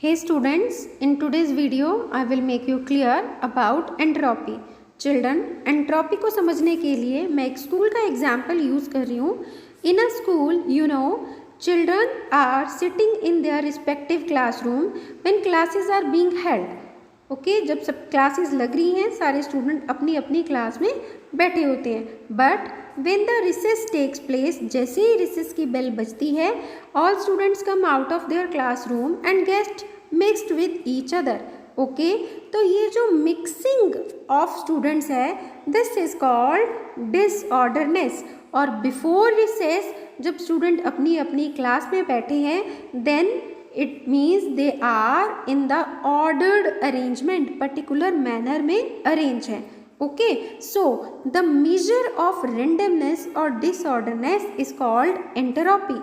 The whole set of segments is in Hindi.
Hey students, in today's video I will make you clear about entropy. Children, entropy को समझने के लिए मैं एक स्कूल का एग्जाम्पल यूज़ कर रही हूँ. In a school, children are sitting in their respective classroom when classes are being held. Okay जब सब क्लासेस लग रही हैं सारे स्टूडेंट अपनी अपनी क्लास में बैठे होते हैं. But when the recess takes place, जैसे ही रिसेस की बेल बजती है, all students come out of their classroom and get mixed with each other. Okay, तो ये जो मिक्सिंग ऑफ स्टूडेंट्स है, दिस इज कॉल्ड डिसऑर्डरनेस. और बिफोर रिसेस जब स्टूडेंट अपनी अपनी क्लास में बैठे हैं, then it means they are in the ordered arrangement, particular manner में arrange है. Okay, so the measure of randomness or disorderness is called entropy.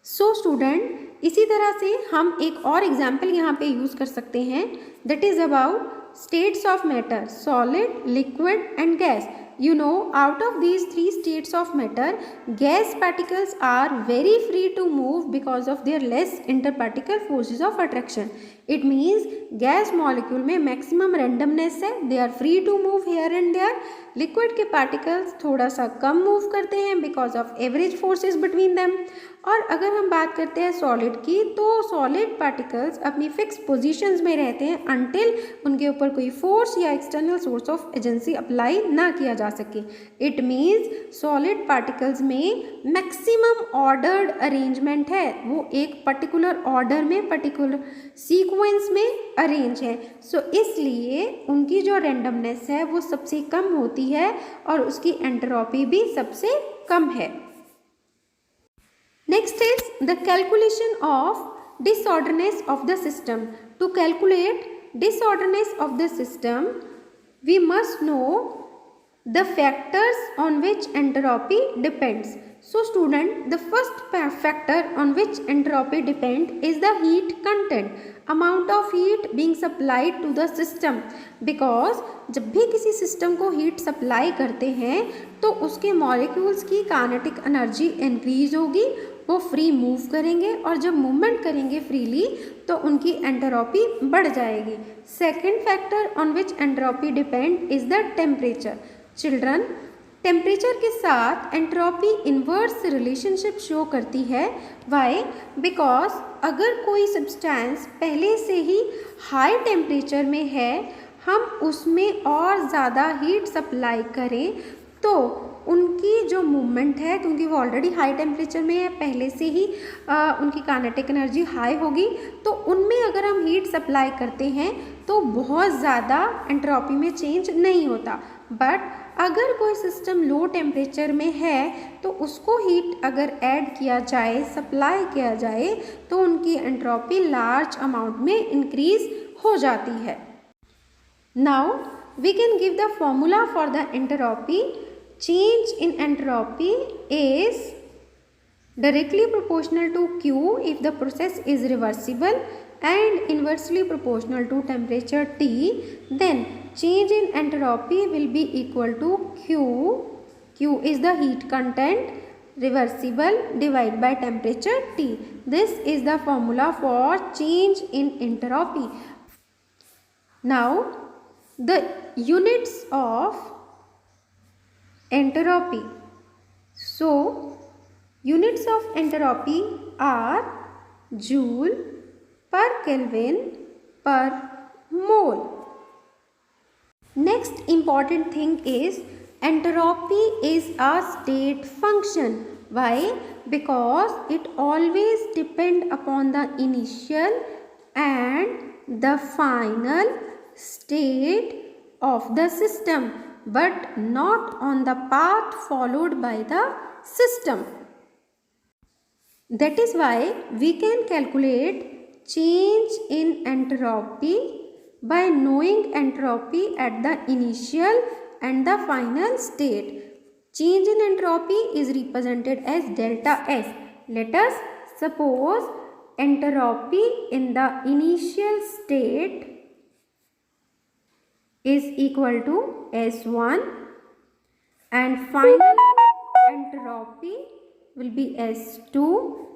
So student, इसी तरह से हम एक और एग्जाम्पल यहाँ पे यूज़ कर सकते हैं. that is about states of matter, solid, liquid and gas. Out of these three states of matter, gas particles are very free to move because of their less interparticle forces of attraction. It means gas molecule में maximum randomness है, they are free to move here and there. liquid के particles थोड़ा सा कम move करते हैं because of average forces between them. और अगर हम बात करते हैं सॉलिड की, तो सॉलिड पार्टिकल्स अपनी फिक्स पोजीशंस में रहते हैं अनटिल उनके ऊपर कोई फोर्स या external source of agency apply ना किया जा सके. इट मीन्स सॉलिड पार्टिकल्स में मैक्सिमम ऑर्डर्ड अरेंजमेंट है, वो एक पर्टिकुलर ऑर्डर में, पर्टिकुलर सीक्वेंस में अरेंज है. सो इसलिए उनकी जो रैंडमनेस है वो सबसे कम होती है और उसकी एंट्रोपी भी सबसे कम है. Next is the calculation of disorderness of the system. To calculate disorderness of the system, we must know the factors on which entropy depends. So student, the first factor on which entropy depends is the heat content, amount of heat being supplied to the system. Because जब भी किसी सिस्टम को हीट सप्लाई करते हैं तो उसके मॉलिक्यूल्स की काइनेटिक एनर्जी इंक्रीज होगी, वो फ्री मूव करेंगे और जब मूवमेंट करेंगे फ्रीली तो उनकी एंट्रोपी बढ़ जाएगी. Second factor on which entropy depend is the temperature. Children, temperature के साथ एंट्रोपी इन्वर्स रिलेशनशिप शो करती है. वाई? बिकॉज अगर कोई सब्सटेंस पहले से ही हाई टेम्परेचर में है, हम उसमें और ज़्यादा हीट सप्लाई करें तो उनकी जो मूवमेंट है, क्योंकि वो ऑलरेडी हाई टेम्परेचर में है, पहले से ही उनकी काइनेटिक एनर्जी हाई होगी, तो उनमें अगर हम हीट सप्लाई करते हैं तो बहुत ज़्यादा एंट्रोपी में चेंज नहीं होता. बट अगर कोई सिस्टम लो टेम्परेचर में है तो उसको हीट अगर ऐड किया जाए, सप्लाई किया जाए, तो उनकी एंट्रोपी लार्ज अमाउंट में इंक्रीज हो जाती है. Now we can give the formula for the entropy. Change in entropy is directly proportional to Q if the process is reversible and inversely proportional to temperature T. Then change in entropy will be equal to Q. Q is the heat content, reversible divided by temperature T. This is the formula for change in entropy. Now the units of entropy. So units of entropy are joule per Kelvin per mole. Next important thing is entropy is a state function. Why? Because it always depend upon the initial and the final state of the system, but not on the path followed by the system. That is why we can calculate change in entropy by knowing entropy at the initial and the final state. Change in entropy is represented as delta S. Let us suppose entropy in the initial state is equal to S1 and final entropy will be S2.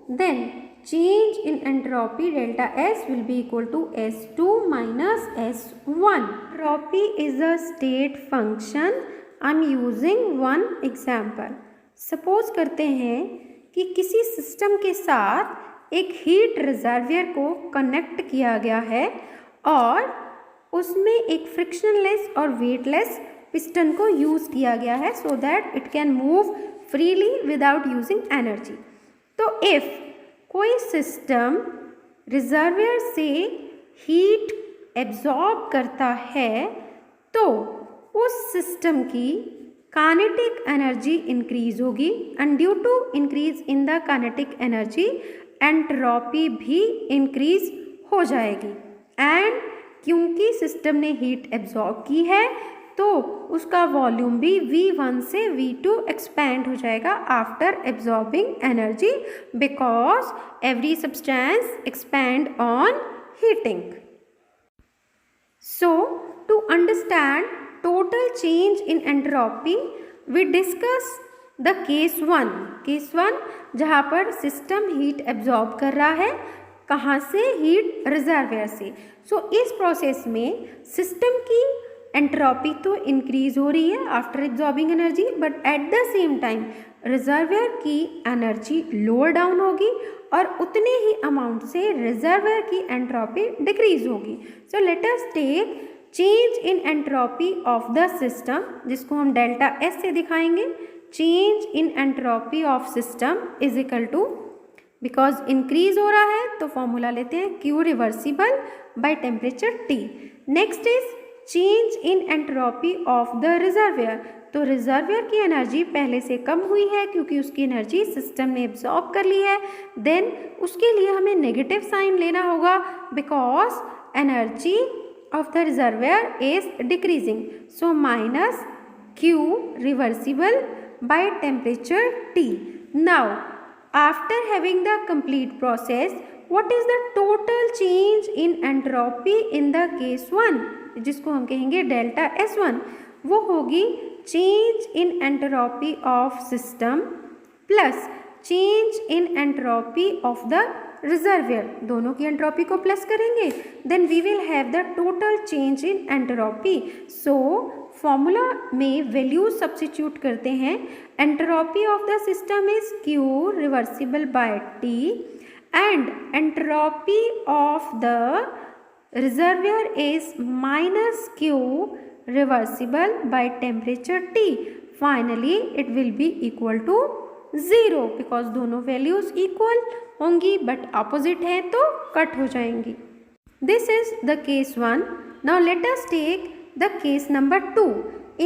Then change in entropy delta S will be equal to S2 minus S1. Entropy is a state function. I'm using one example. Suppose करते हैं कि किसी सिस्टम के साथ एक हीट रिजर्वियर को कनेक्ट किया गया है और उसमें एक फ्रिक्शनलेस और वेटलेस पिस्टन को यूज़ किया गया है so that it can move freely without using energy. तो इफ़ कोई सिस्टम रिजर्वियर से हीट एब्जॉर्ब करता है तो उस सिस्टम की काइनेटिक एनर्जी इंक्रीज होगी and due to increase in the kinetic energy entropy भी इंक्रीज हो जाएगी. एंड क्योंकि सिस्टम ने हीट एब्जॉर्ब की है तो उसका वॉल्यूम भी V1 से V2 एक्सपैंड हो जाएगा after absorbing energy because every substance expand on heating. So to understand total change in entropy we discuss the case 1. Case 1 जहाँ पर सिस्टम हीट एब्जॉर्ब कर रहा है. कहाँ से? हीट रिजर्वियर से. सो इस प्रोसेस में सिस्टम की एंट्रोपी तो इंक्रीज हो रही है after absorbing energy but at the same time reservoir की एनर्जी लोअर डाउन होगी और उतने ही अमाउंट से रिजर्वियर की एंट्रोपी डिक्रीज होगी. So let us take change in entropy of the system जिसको हम डेल्टा एस से दिखाएंगे. Change in entropy of system is equal to, because increase हो रहा है तो फॉर्मूला लेते हैं Q reversible by temperature T. Next is change in entropy of the reservoir. तो रिजर्वियर की एनर्जी पहले से कम हुई है क्योंकि उसकी एनर्जी सिस्टम ने एब्जॉर्ब कर ली है. देन उसके लिए हमें नेगेटिव साइन लेना होगा because energy of the reservoir is decreasing. So minus Q reversible by temperature T. Now after having the complete process what is the total change in entropy in the case 1 जिसको हम कहेंगे डेल्टा S1. वो होगी change in entropy of system plus change in entropy of the reservoir. दोनों की एंट्रोपी को प्लस करेंगे then we will have the total change in entropy. So formula में वैल्यू सब्स्टिट्यूट करते हैं. Entropy of the system is Q reversible by T and entropy of the reservoir is minus Q reversible by temperature T. Finally it will be equal to 0 because दोनों values equal होंगी but opposite हैं तो कट हो जाएंगी. This is the case 1. Now let us take the case number 2.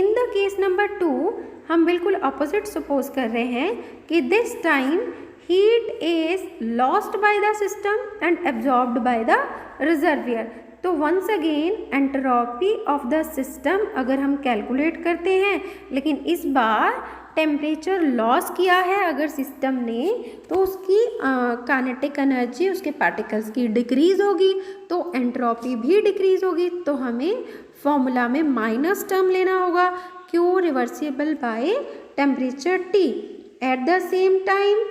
In the case number 2 हम बिल्कुल opposite suppose कर रहे हैं कि this time heat is lost by the system and absorbed by the reservoir. तो once again entropy of the system अगर हम कैलकुलेट करते हैं लेकिन इस बार टेम्परेचर लॉस किया है अगर सिस्टम ने तो उसकी काइनेटिक एनर्जी उसके पार्टिकल्स की डिक्रीज होगी तो एंट्रोपी भी डिक्रीज होगी. तो हमें फॉर्मूला में माइनस टर्म लेना होगा Q reversible by temperature T. Eight the same time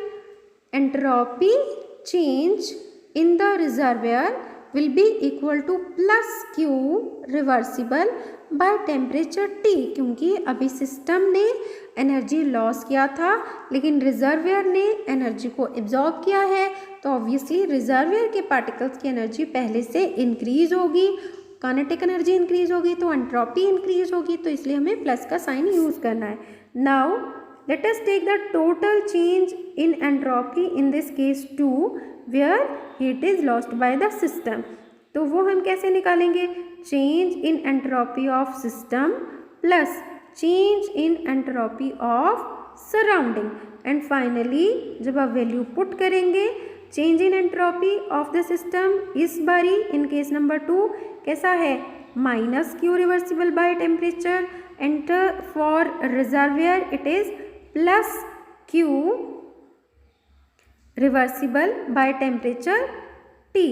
entropy change in the reservoir will be equal to plus Q reversible by temperature T. क्योंकि अभी सिस्टम ने एनर्जी लॉस किया था लेकिन रिजर्वियर ने एनर्जी को एब्जॉर्ब किया है तो ऑब्वियसली रिजर्वियर के पार्टिकल्स की एनर्जी पहले से इंक्रीज होगी. काइनेटिक एनर्जी इंक्रीज होगी तो एंट्रोपी इंक्रीज होगी तो इसलिए हमें प्लस का साइन यूज़ करना है. Now let us take the total change in entropy in this case 2 where heat is lost by the system. तो वो हम कैसे निकालेंगे? change in entropy of system plus change in entropy of surrounding and finally जब आप वैल्यू पुट करेंगे change in entropy of the system इस बारी in case number 2 कैसा है? minus Q reversible by temperature and for reservoir it is plus Q reversible by temperature T.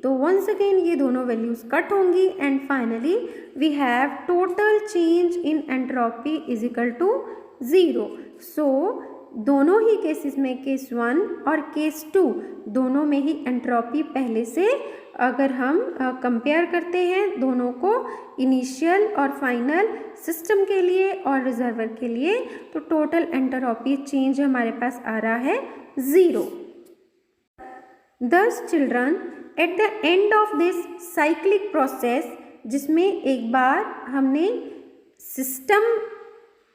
तो वंस अगेन ये दोनों वैल्यूज कट होंगी and finally we have total change in entropy is equal to 0. So दोनों ही केसेस में, केस 1 और केस 2 दोनों में ही एंट्रोपी पहले से अगर हम कंपेयर करते हैं दोनों को, इनिशियल और फाइनल सिस्टम के लिए और रिजर्वर के लिए, तो टोटल एंट्रोपी चेंज हमारे पास आ रहा है 0। Thus children, at the end of this cyclic process, जिसमें एक बार हमने सिस्टम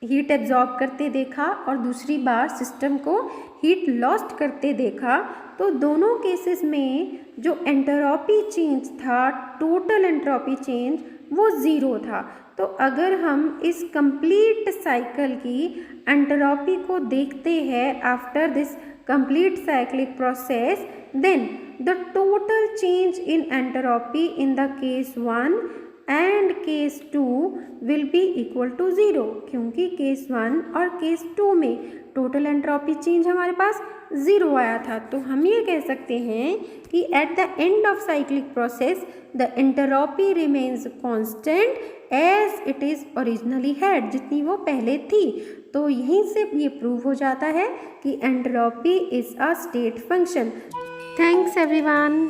हीट एब्जॉर्ब करते देखा और दूसरी बार सिस्टम को हीट लॉस्ट करते देखा, तो दोनों केसेस में जो एंट्रोपी चेंज था, टोटल एंट्रोपी चेंज, वो 0 था। तो अगर हम इस कंप्लीट साइकिल की एंट्रोपी को देखते हैं after this complete cyclic process, then the total change in entropy in the case 1 and case 2 will be equal to 0, क्योंकि केस 1 और केस 2 में टोटल एंट्रोपी चेंज हमारे पास 0 आया था। तो हम ये कह सकते हैं कि at the end of cyclic process the entropy remains constant as it is originally had, जितनी वो पहले थी। तो यहीं से ये प्रूव हो जाता है कि entropy is a state function. Thanks everyone.